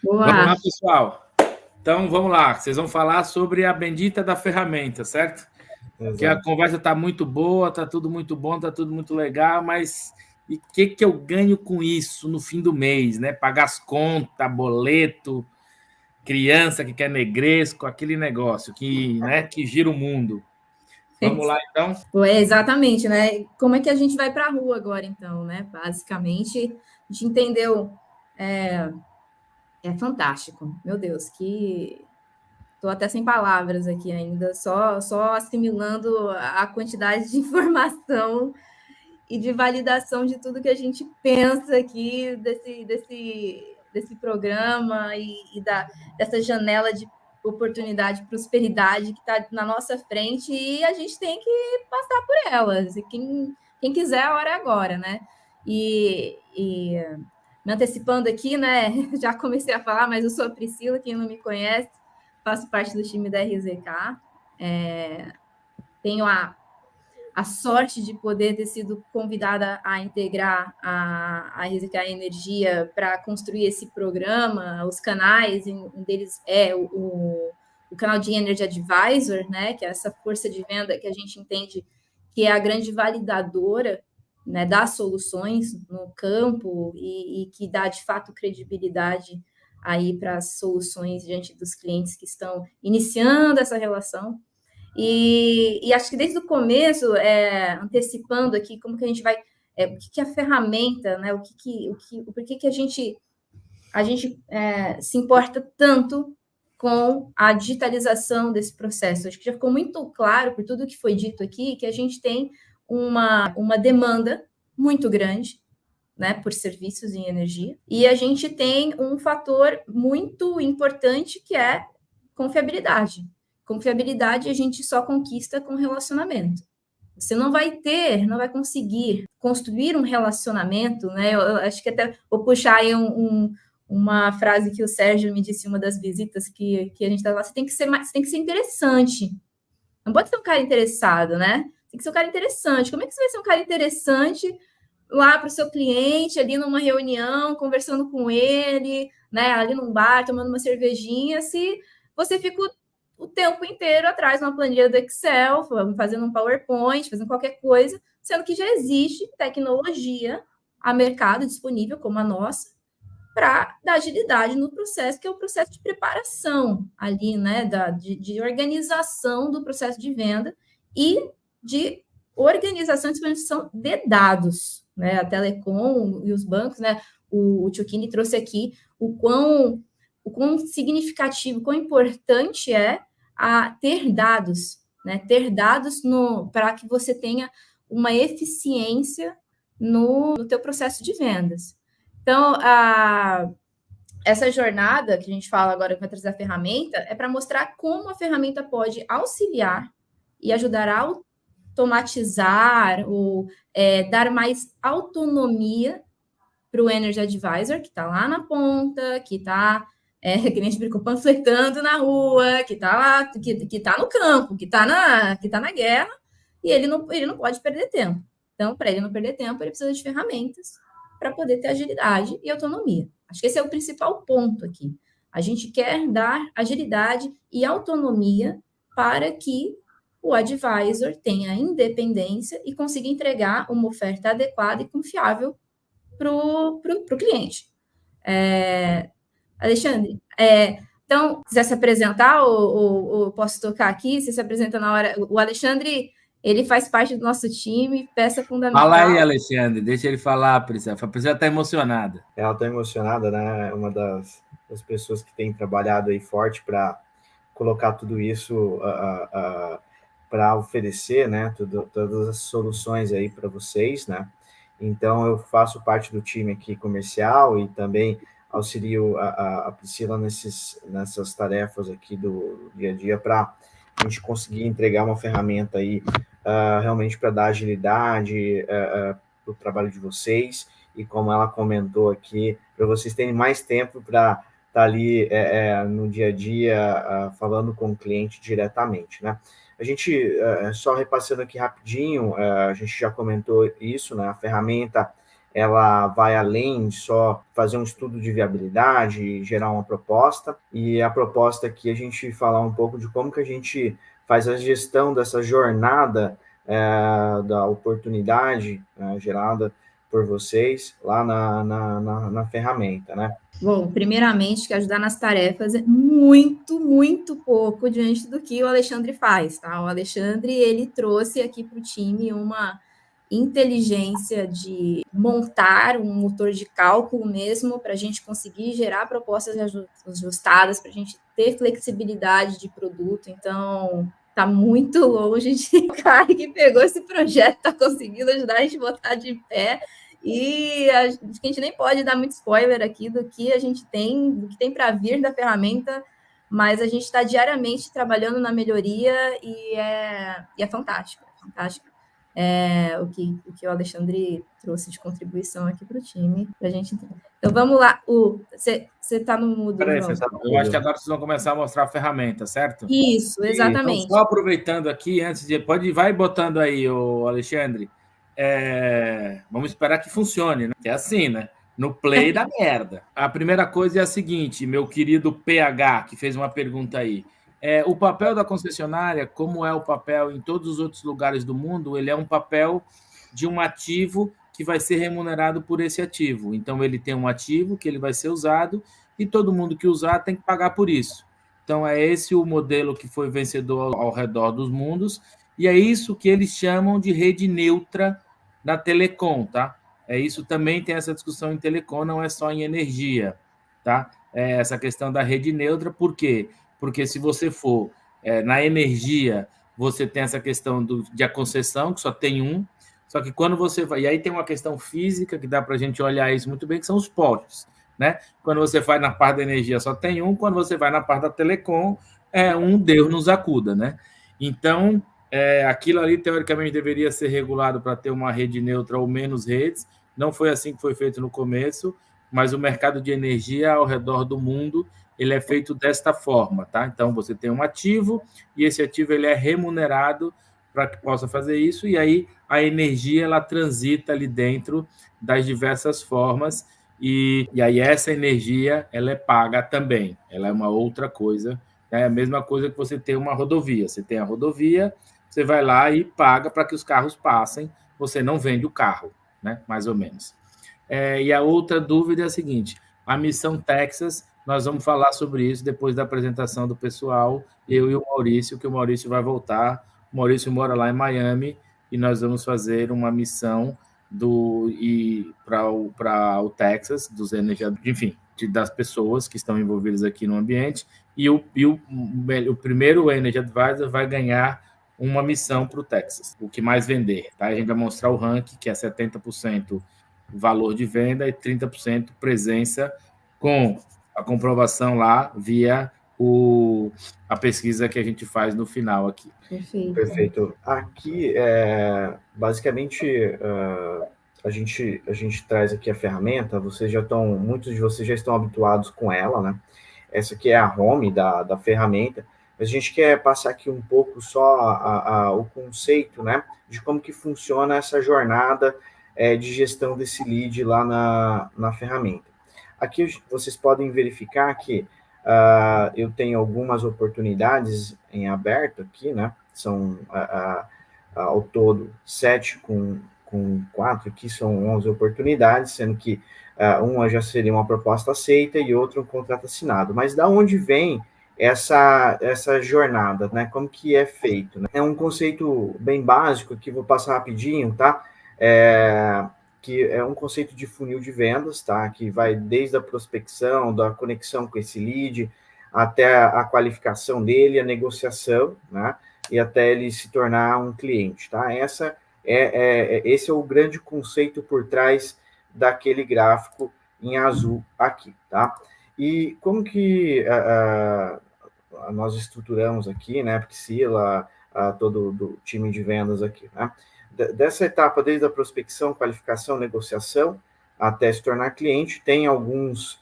Vamos Boa! lá, pessoal. Então, vamos lá. Vocês vão falar sobre a bendita da ferramenta, certo? Porque a Exato. conversa está muito boa, está tudo muito bom, está tudo muito legal, mas e o que eu ganho com isso no fim do mês, né? Pagar as contas, boleto, criança que quer negresco, aquele negócio que gira o mundo. Vamos lá, então? Exatamente, né? Como é que a gente vai para a rua agora, então, né? Basicamente, a gente entendeu. É fantástico. Meu Deus, que. Estou até sem palavras aqui ainda, só assimilando a quantidade de informação e de validação de tudo que a gente pensa aqui desse programa dessa janela de oportunidade, prosperidade que está na nossa frente e a gente tem que passar por elas. E quem quiser, a hora é agora, né? E me antecipando aqui, né? Já comecei a falar, mas eu sou a Priscila, quem não me conhece, faço parte do time da RZK. Tenho a sorte de poder ter sido convidada a integrar a RZK Energia para construir esse programa, os canais, um deles é o canal de Energy Advisor, né, que é essa força de venda que a gente entende que é a grande validadora, né, das soluções no campo e que dá, de fato, credibilidade aí para as soluções diante dos clientes que estão iniciando essa relação. E acho que desde o começo, antecipando aqui como que a gente vai, o que a ferramenta, né, por que a gente se importa tanto com a digitalização desse processo. Acho que já ficou muito claro por tudo que foi dito aqui que a gente tem uma demanda muito grande, né, por serviços em energia, e a gente tem um fator muito importante que é confiabilidade. Confiabilidade a gente só conquista com relacionamento. Você não vai conseguir construir um relacionamento, né? Eu acho que até vou puxar aí uma frase que o Sérgio me disse em uma das visitas que a gente estava lá, você tem que ser interessante. Não pode ser um cara interessado, né? Tem que ser um cara interessante. Como é que você vai ser um cara interessante lá para o seu cliente, ali numa reunião, conversando com ele, né? Ali num bar, tomando uma cervejinha, se você fica o tempo inteiro atrás de uma planilha do Excel, fazendo um PowerPoint, fazendo qualquer coisa, sendo que já existe tecnologia a mercado disponível, como a nossa, para dar agilidade no processo, que é o processo de preparação ali, né, de organização do processo de venda e de organização e disponibilização de dados, né, a Telecom e os bancos, né, o Tchukini trouxe aqui o quão significativo, quão importante é ter dados, né, ter dados para que você tenha uma eficiência no teu processo de vendas. Então, essa jornada que a gente fala agora que vai trazer a ferramenta é para mostrar como a ferramenta pode auxiliar e ajudar a automatizar ou dar mais autonomia para o Energy Advisor, que está lá na ponta, que está, que nem a gente brincou, panfletando na rua, que está lá, que tá no campo, que está na guerra, e ele não pode perder tempo. Então, para ele não perder tempo, ele precisa de ferramentas para poder ter agilidade e autonomia. Acho que esse é o principal ponto aqui. A gente quer dar agilidade e autonomia para que o advisor tenha independência e consiga entregar uma oferta adequada e confiável para o cliente. Alexandre, então, quiser se apresentar ou posso tocar aqui, você se apresenta na hora. O Alexandre, ele faz parte do nosso time, peça fundamental. Fala aí, Alexandre, deixa ele falar, Priscila. A Priscila está emocionada. Ela está emocionada, né? É uma das pessoas que tem trabalhado aí forte para colocar tudo isso para oferecer, né? Todas as soluções aí para vocês, né? Então, eu faço parte do time aqui comercial e também auxilio a Priscila nessas tarefas aqui do dia a dia para a gente conseguir entregar uma ferramenta aí realmente para dar agilidade para o trabalho de vocês e, como ela comentou aqui, para vocês terem mais tempo para estar ali no dia a dia falando com o cliente diretamente, né? A gente, só repassando aqui rapidinho, a gente já comentou isso, né? A ferramenta, ela vai além de só fazer um estudo de viabilidade e gerar uma proposta, e a proposta aqui é a gente falar um pouco de como que a gente faz a gestão dessa jornada da oportunidade gerada por vocês lá na ferramenta, né? Bom, primeiramente, que ajudar nas tarefas é muito, muito pouco diante do que o Alexandre faz, tá? O Alexandre, ele trouxe aqui para o time uma inteligência de montar um motor de cálculo mesmo, para a gente conseguir gerar propostas ajustadas, para a gente ter flexibilidade de produto. Então, está muito longe de o cara que pegou esse projeto, está conseguindo ajudar a gente a botar de pé. E a gente nem pode dar muito spoiler aqui do que a gente tem, do que tem para vir da ferramenta, mas a gente está diariamente trabalhando na melhoria e é fantástico, fantástico. O que o Alexandre trouxe de contribuição aqui para o time, para a gente entender. Então vamos lá, você está no mudo, Peraí, João. eu acho que agora vocês vão começar a mostrar a ferramenta, certo? Isso, exatamente. Então, só aproveitando aqui, vai botando aí, o Alexandre. Vamos esperar que funcione, né? É assim, né? No play da merda. A primeira coisa é a seguinte, meu querido PH, que fez uma pergunta aí. O papel da concessionária, como é o papel em todos os outros lugares do mundo, ele é um papel de um ativo que vai ser remunerado por esse ativo. Então, ele tem um ativo que ele vai ser usado e todo mundo que usar tem que pagar por isso. Então, é esse o modelo que foi vencedor ao redor dos mundos e é isso que eles chamam de rede neutra na telecom, tá? Isso também tem essa discussão em telecom, não é só em energia, tá? Essa questão da rede neutra, por quê? Porque se você for na energia, você tem essa questão de a concessão, que só tem um, só que quando você vai... E aí tem uma questão física, que dá para a gente olhar isso muito bem, que são os postes, né? Quando você vai na parte da energia, só tem um, quando você vai na parte da telecom, um Deus nos acuda, né? Então, aquilo ali, teoricamente, deveria ser regulado para ter uma rede neutra ou menos redes. Não foi assim que foi feito no começo, mas o mercado de energia ao redor do mundo ele é feito desta forma, tá? Então, você tem um ativo e esse ativo ele é remunerado para que possa fazer isso, e aí a energia ela transita ali dentro das diversas formas, e aí essa energia ela é paga também, ela é uma outra coisa, é a mesma coisa que você tem uma rodovia, você tem a rodovia, você vai lá e paga para que os carros passem, você não vende o carro, né? Mais ou menos. E a outra dúvida é a seguinte, a missão Texas, nós vamos falar sobre isso depois da apresentação do pessoal, eu e o Maurício, que o Maurício vai voltar. O Maurício mora lá em Miami e nós vamos fazer uma missão para o Texas, dos enfim, das pessoas que estão envolvidas aqui no ambiente, e o primeiro Energy Advisor vai ganhar uma missão para o Texas, o que mais vender. Tá? A gente vai mostrar o ranking, que é 70% valor de venda e 30% presença, com a comprovação lá via a pesquisa que a gente faz no final aqui. Perfeito. Aqui, basicamente, a gente traz aqui a ferramenta, muitos de vocês já estão habituados com ela, né? Essa aqui é a home da ferramenta, mas a gente quer passar aqui um pouco só o conceito, né, de como que funciona essa jornada de gestão desse lead lá na ferramenta. Aqui vocês podem verificar que eu tenho algumas oportunidades em aberto aqui, né? São ao todo 7 com 4, aqui são 11 oportunidades, sendo que uma já seria uma proposta aceita e outra um contrato assinado. Mas da onde vem essa jornada, né? Como que é feito? Né? É um conceito bem básico que vou passar rapidinho, tá? Que é um conceito de funil de vendas, tá? Que vai desde a prospecção, da conexão com esse lead, até a qualificação dele, a negociação, né? E até ele se tornar um cliente, tá? Esse é o grande conceito por trás daquele gráfico em azul aqui, tá? E como que nós estruturamos aqui, né? Priscila, todo o time de vendas aqui, né? Dessa etapa, desde a prospecção, qualificação, negociação, até se tornar cliente, tem alguns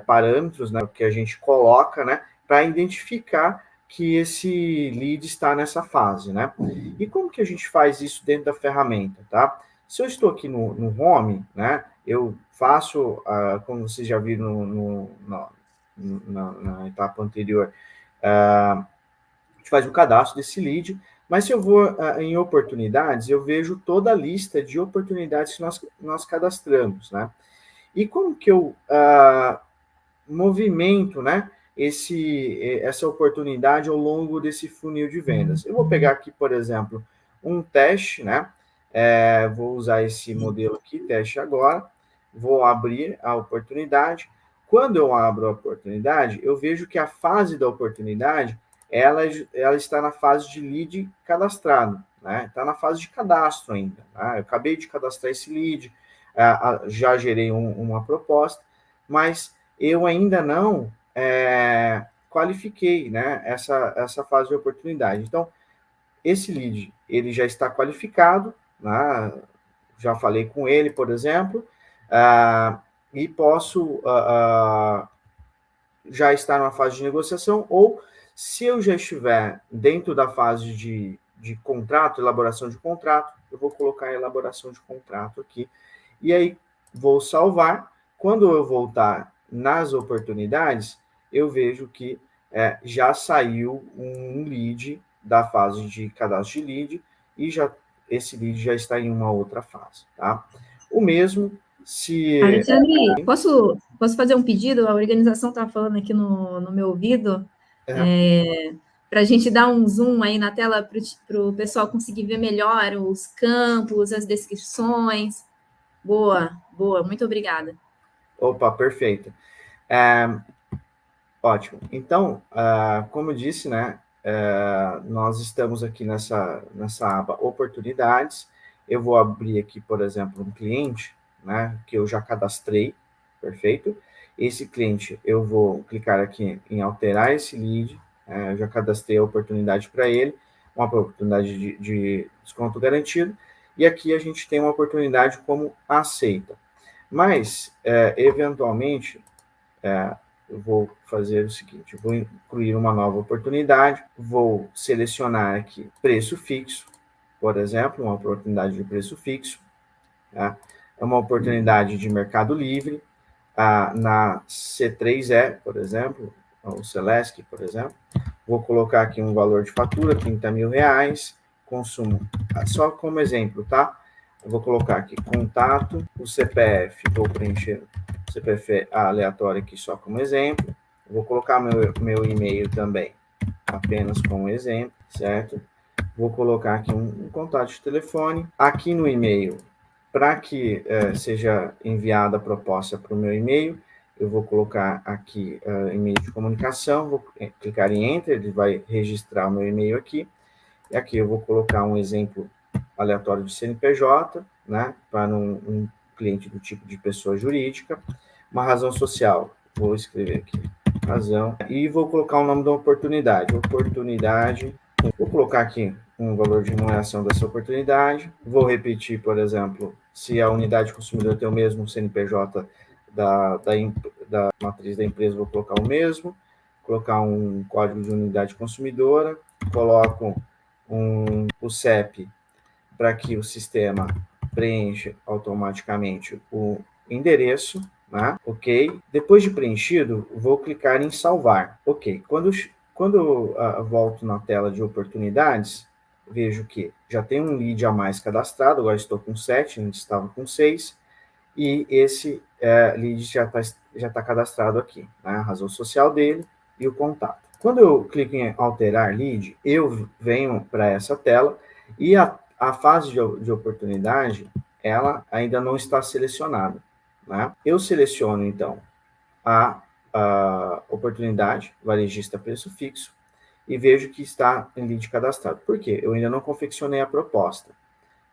parâmetros, né, que a gente coloca, né, para identificar que esse lead está nessa fase, né? E como que a gente faz isso dentro da ferramenta, tá? Se eu estou aqui no home, né, eu faço, como vocês já viram na etapa anterior, a gente faz o cadastro desse lead, mas se eu vou em oportunidades, eu vejo toda a lista de oportunidades que nós cadastramos, né? E como que eu movimento, né, essa oportunidade ao longo desse funil de vendas? Eu vou pegar aqui, por exemplo, um teste, né? Vou usar esse modelo aqui, teste agora, vou abrir a oportunidade. Quando eu abro a oportunidade, eu vejo que a fase da oportunidade, ela está na fase de lead cadastrado, né? Está na fase de cadastro ainda. Tá? Eu acabei de cadastrar esse lead, já gerei uma proposta, mas eu ainda não qualifiquei, né, essa fase de oportunidade. Então, esse lead, ele já está qualificado, né, já falei com ele, por exemplo, e posso já estar na fase de negociação, ou se eu já estiver dentro da fase de contrato, elaboração de contrato, eu vou colocar a elaboração de contrato aqui, e aí vou salvar. Quando eu voltar nas oportunidades, eu vejo que já saiu um lead da fase de cadastro de lead, e esse lead já está em uma outra fase, tá? O mesmo se... Alexandre, posso fazer um pedido? A organização está falando aqui no meu ouvido, para a gente dar um zoom aí na tela para o pessoal conseguir ver melhor os campos, as descrições. Boa, muito obrigada. Opa, perfeito. Ótimo. Então, como eu disse, né, nós estamos aqui nessa aba oportunidades. Eu vou abrir aqui, por exemplo, um cliente, né, que eu já cadastrei, perfeito? Esse cliente, eu vou clicar aqui em alterar esse lead, eu já cadastrei a oportunidade para ele, uma oportunidade de desconto garantido, e aqui a gente tem uma oportunidade como aceita. Mas, eventualmente, eu vou fazer o seguinte, eu vou incluir uma nova oportunidade, vou selecionar aqui preço fixo, por exemplo, uma oportunidade de preço fixo, tá? É uma oportunidade de Mercado Livre, na C3E, por exemplo, o Celesc, por exemplo, vou colocar aqui um valor de fatura, R$30 mil, consumo, só como exemplo, tá? Eu vou colocar aqui contato, o CPF, vou preencher o CPF aleatório aqui só como exemplo, vou colocar meu e-mail também, apenas como exemplo, certo? Vou colocar aqui um contato de telefone, aqui no e-mail, para que seja enviada a proposta para o meu e-mail, eu vou colocar aqui e-mail de comunicação, vou clicar em Enter, ele vai registrar o meu e-mail aqui, e aqui eu vou colocar um exemplo aleatório de CNPJ, né, para um cliente do tipo de pessoa jurídica, uma razão social, vou escrever aqui, razão, e vou colocar o nome da oportunidade, vou colocar aqui um valor de remuneração dessa oportunidade, vou repetir, por exemplo, se a unidade consumidor tem o mesmo CNPJ da matriz da empresa, vou colocar o mesmo, colocar um código de unidade consumidora, coloco o CEP para que o sistema preencha automaticamente o endereço, né? Ok. Depois de preenchido, vou clicar em salvar. Ok. Quando eu volto na tela de oportunidades, vejo que já tem um lead a mais cadastrado, agora estou com 7, antes estava com 6, e esse lead já tá cadastrado aqui, né? A razão social dele e o contato. Quando eu clico em alterar lead, eu venho para essa tela e a fase de oportunidade, ela ainda não está selecionada, né? Eu seleciono, então, a oportunidade, varejista preço fixo, e vejo que está em lead cadastrado. Por quê? Eu ainda não confeccionei a proposta.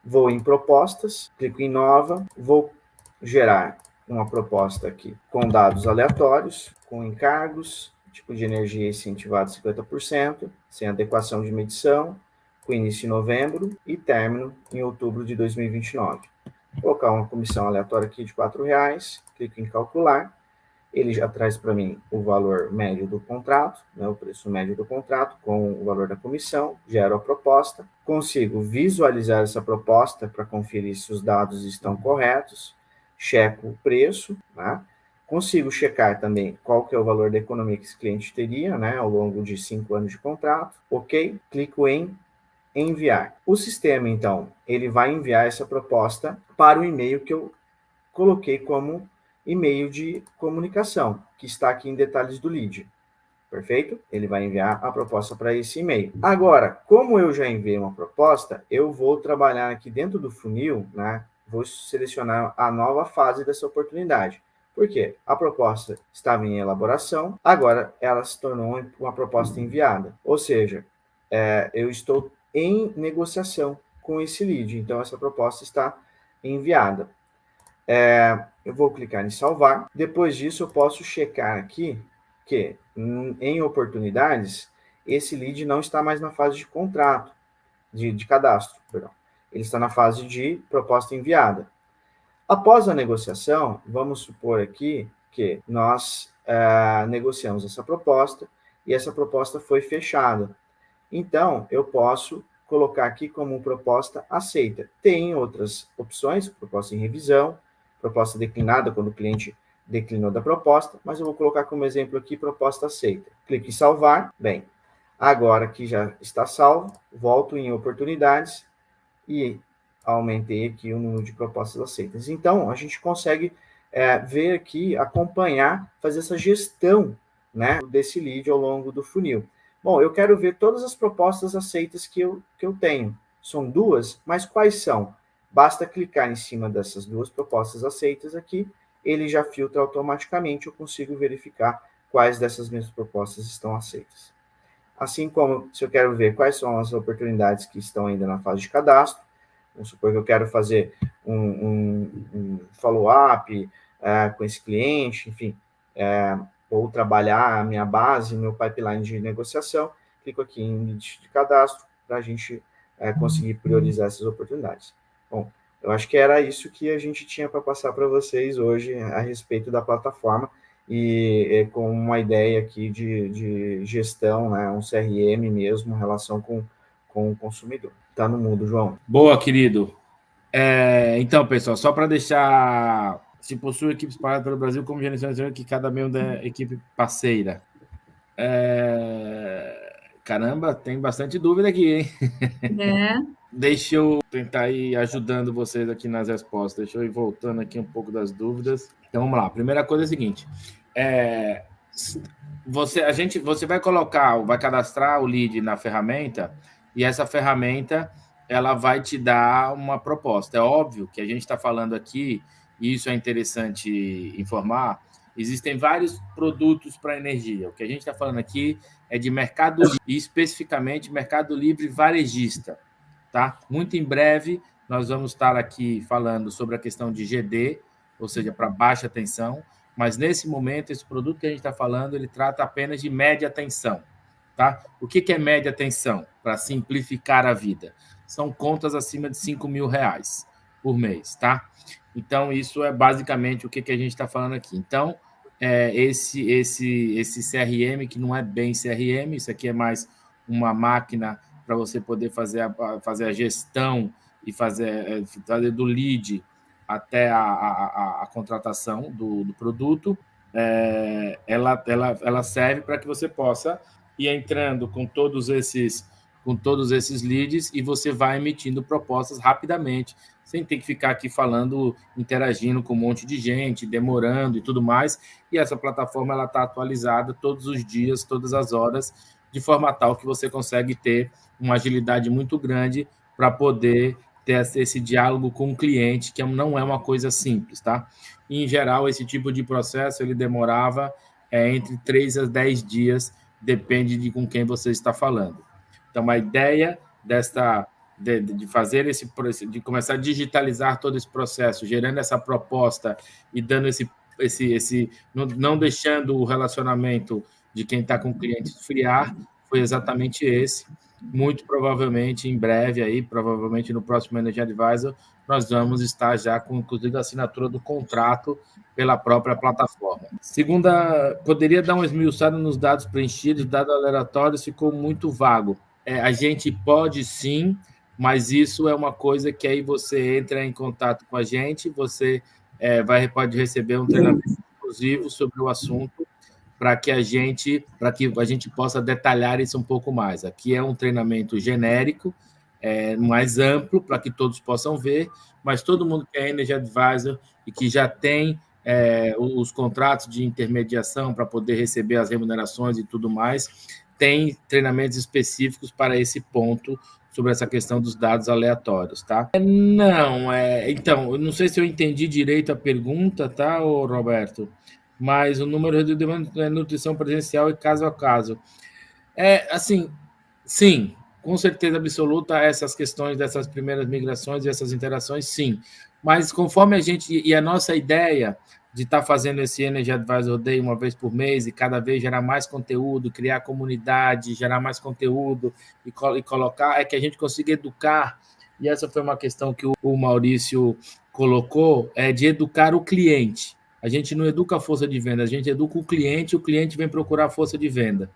Vou em propostas, clico em nova, vou gerar uma proposta aqui com dados aleatórios, com encargos, tipo de energia incentivado 50%, sem adequação de medição, com início em novembro e término em outubro de 2029. Vou colocar uma comissão aleatória aqui de R$4, clico em calcular, ele já traz para mim o valor médio do contrato, né, o preço médio do contrato com o valor da comissão, gero a proposta, consigo visualizar essa proposta para conferir se os dados estão corretos, checo o preço, né, consigo checar também qual que é o valor da economia que esse cliente teria, né, ao longo de 5 anos de contrato, ok, clico em enviar. O sistema, então, ele vai enviar essa proposta para o e-mail que eu coloquei como e-mail de comunicação, que está aqui em detalhes do lead. Perfeito? Ele vai enviar a proposta para esse e-mail. Agora, como eu já enviei uma proposta, eu vou trabalhar aqui dentro do funil, né? Vou selecionar a nova fase dessa oportunidade. Por quê? A proposta estava em elaboração, agora ela se tornou uma proposta enviada. Ou seja, eu estou em negociação com esse lead, então essa proposta está enviada. Eu vou clicar em salvar. Depois disso, eu posso checar aqui que, em oportunidades, esse lead não está mais na fase de contrato, de cadastro, perdão. Ele está na fase de proposta enviada. Após a negociação, vamos supor aqui que nós negociamos essa proposta e essa proposta foi fechada. Então, eu posso colocar aqui como proposta aceita. Tem outras opções, proposta em revisão, proposta declinada, quando o cliente declinou da proposta, mas eu vou colocar como exemplo aqui proposta aceita. Clique em salvar. Bem, agora que já está salvo, volto em oportunidades e aumentei aqui o número de propostas aceitas. Então, a gente consegue ver aqui, acompanhar, fazer essa gestão, né, desse lead ao longo do funil. Bom, eu quero ver todas as propostas aceitas que eu tenho. São 2, mas quais são? Basta clicar em cima dessas 2 propostas aceitas aqui, ele já filtra automaticamente, eu consigo verificar quais dessas mesmas propostas estão aceitas. Assim como, se eu quero ver quais são as oportunidades que estão ainda na fase de cadastro, vamos supor que eu quero fazer um follow-up com esse cliente, enfim, ou trabalhar a minha base, meu pipeline de negociação, clico aqui em lead de cadastro para a gente conseguir priorizar essas oportunidades. Bom, eu acho que era isso que a gente tinha para passar para vocês hoje a respeito da plataforma e com uma ideia aqui de gestão, né, um CRM mesmo, relação com o consumidor. Está no mundo, João. Boa, querido. Então, pessoal, só para deixar... Se possui equipes espalhadas pelo Brasil, como gerenciamento que cada membro da equipe parceira. Caramba, tem bastante dúvida aqui, hein? Deixa eu tentar ir ajudando vocês aqui nas respostas. Deixa eu ir voltando aqui um pouco das dúvidas. Então, vamos lá. A primeira coisa é a seguinte. Você vai cadastrar o lead na ferramenta e essa ferramenta ela vai te dar uma proposta. É óbvio que a gente está falando aqui, e isso é interessante informar, existem vários produtos para energia. O que a gente está falando aqui é de Mercado Livre, e especificamente Mercado Livre varejista. Tá? Muito em breve, nós vamos estar aqui falando sobre a questão de GD, ou seja, para baixa tensão, mas nesse momento, esse produto que a gente está falando, ele trata apenas de média tensão. Tá? O que é média tensão? Para simplificar a vida. São contas acima de R$5.000 por mês. Tá? Então, isso é basicamente o que a gente está falando aqui. Então, esse CRM, que não é bem CRM, isso aqui é mais uma máquina para você poder fazer a gestão e fazer do lead até a contratação do produto, ela serve para que você possa ir entrando com todos esses leads e você vai emitindo propostas rapidamente, sem ter que ficar aqui falando, interagindo com um monte de gente, demorando e tudo mais. E essa plataforma ela está atualizada todos os dias, todas as horas, de forma tal que você consegue ter uma agilidade muito grande para poder ter esse diálogo com o cliente, que não é uma coisa simples, tá? E, em geral, esse tipo de processo ele demorava entre 3 a 10 dias, depende de com quem você está falando. Então, a ideia de fazer de começar a digitalizar todo esse processo, gerando essa proposta e dando não deixando o relacionamento de quem está com o cliente esfriar, foi exatamente esse. Muito provavelmente, em breve, provavelmente no próximo Energy Advisor, nós vamos estar já com, inclusive, a assinatura do contrato pela própria plataforma. Segunda, poderia dar uma esmiuçada nos dados preenchidos, dados aleatórios, ficou muito vago. A gente pode sim, mas isso é uma coisa que aí você entra em contato com a gente, você pode receber um treinamento exclusivo sobre o assunto para que a gente possa detalhar isso um pouco mais. Aqui é um treinamento genérico, mais amplo, para que todos possam ver, mas todo mundo que é Energy Advisor e que já tem os contratos de intermediação para poder receber as remunerações e tudo mais, tem treinamentos específicos para esse ponto, sobre essa questão dos dados aleatórios, tá? Então, eu não sei se eu entendi direito a pergunta, tá, Roberto? Mas o número de nutrição presencial e caso a caso. Assim, sim, com certeza absoluta, essas questões dessas primeiras migrações e essas interações, sim. Mas conforme a gente... E a nossa ideia de estar fazendo esse Energy Advisor Day uma vez por mês e cada vez gerar mais conteúdo, criar comunidade, gerar mais conteúdo e colocar, é que a gente consiga educar, e essa foi uma questão que o Maurício colocou, de educar o cliente. A gente não educa a força de venda, a gente educa o cliente vem procurar a força de venda.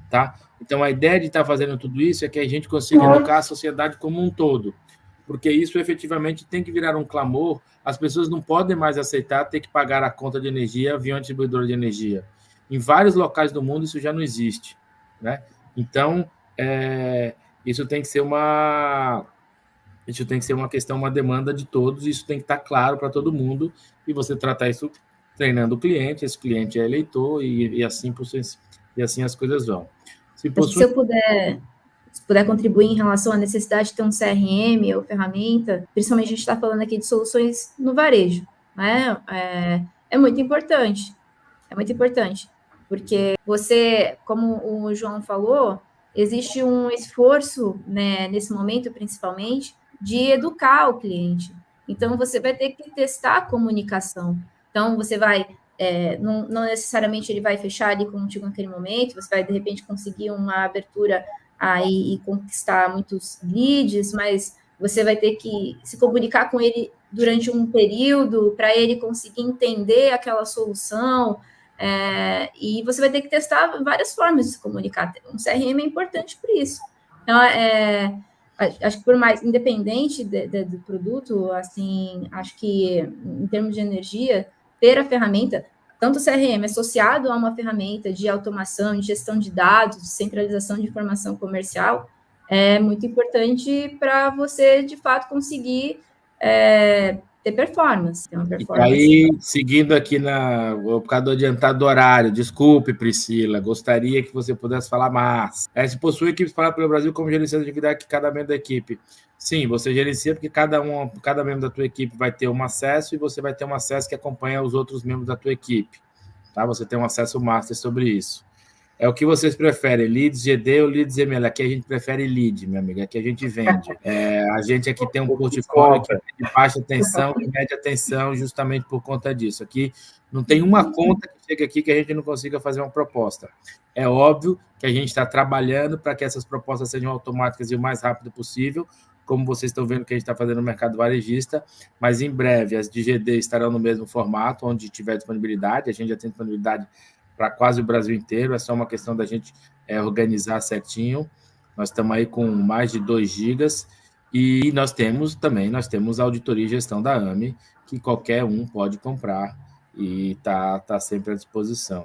Tá? Então, a ideia de estar fazendo tudo isso é que a gente consiga educar a sociedade como um todo, porque isso efetivamente tem que virar um clamor. As pessoas não podem mais aceitar ter que pagar a conta de energia via um distribuidor de energia. Em vários locais do mundo isso já não existe, né? Então, isso tem que ser uma questão, uma demanda de todos, isso tem que estar claro para todo mundo, e você tratar isso treinando o cliente, esse cliente é eleitor, e assim as coisas vão. Se eu puder contribuir em relação à necessidade de ter um CRM ou ferramenta, principalmente a gente está falando aqui de soluções no varejo, né? É muito importante, porque você, como o João falou, existe um esforço, né, nesse momento, principalmente, de educar o cliente. Então, você vai ter que testar a comunicação. Então, você vai... não necessariamente ele vai fechar ali contigo naquele momento, você vai, de repente, conseguir uma abertura aí e conquistar muitos leads, mas você vai ter que se comunicar com ele durante um período para ele conseguir entender aquela solução, e você vai ter que testar várias formas de se comunicar. Um CRM é importante por isso. Então, acho que por mais, independente do produto, assim, acho que em termos de energia, ter a ferramenta, tanto o CRM associado a uma ferramenta de automação, de gestão de dados, de centralização de informação comercial, é muito importante para você, de fato, conseguir ter performance. E aí, seguindo aqui por causa do adiantado do horário, desculpe, Priscila, gostaria que você pudesse falar mais. Se possui equipe espalhada pelo Brasil, como gerencia a atividade que cada membro da equipe? Sim, você gerencia porque cada membro da tua equipe vai ter um acesso, e você vai ter um acesso que acompanha os outros membros da tua equipe. Tá? Você tem um acesso master sobre isso. O que vocês preferem, leads GD ou leads ML? Aqui a gente prefere lead, minha amiga, aqui a gente vende. A gente aqui tem um portfólio que é de baixa tensão e média tensão, justamente por conta disso. Aqui não tem uma conta que chega aqui que a gente não consiga fazer uma proposta. É óbvio que a gente está trabalhando para que essas propostas sejam automáticas e o mais rápido possível, como vocês estão vendo que a gente está fazendo no mercado varejista, mas em breve as de GD estarão no mesmo formato, onde tiver disponibilidade. A gente já tem disponibilidade para quase o Brasil inteiro, é só uma questão da gente organizar certinho. Nós estamos aí com mais de 2 gigas, e nós temos a auditoria e gestão da AME, que qualquer um pode comprar e está sempre à disposição.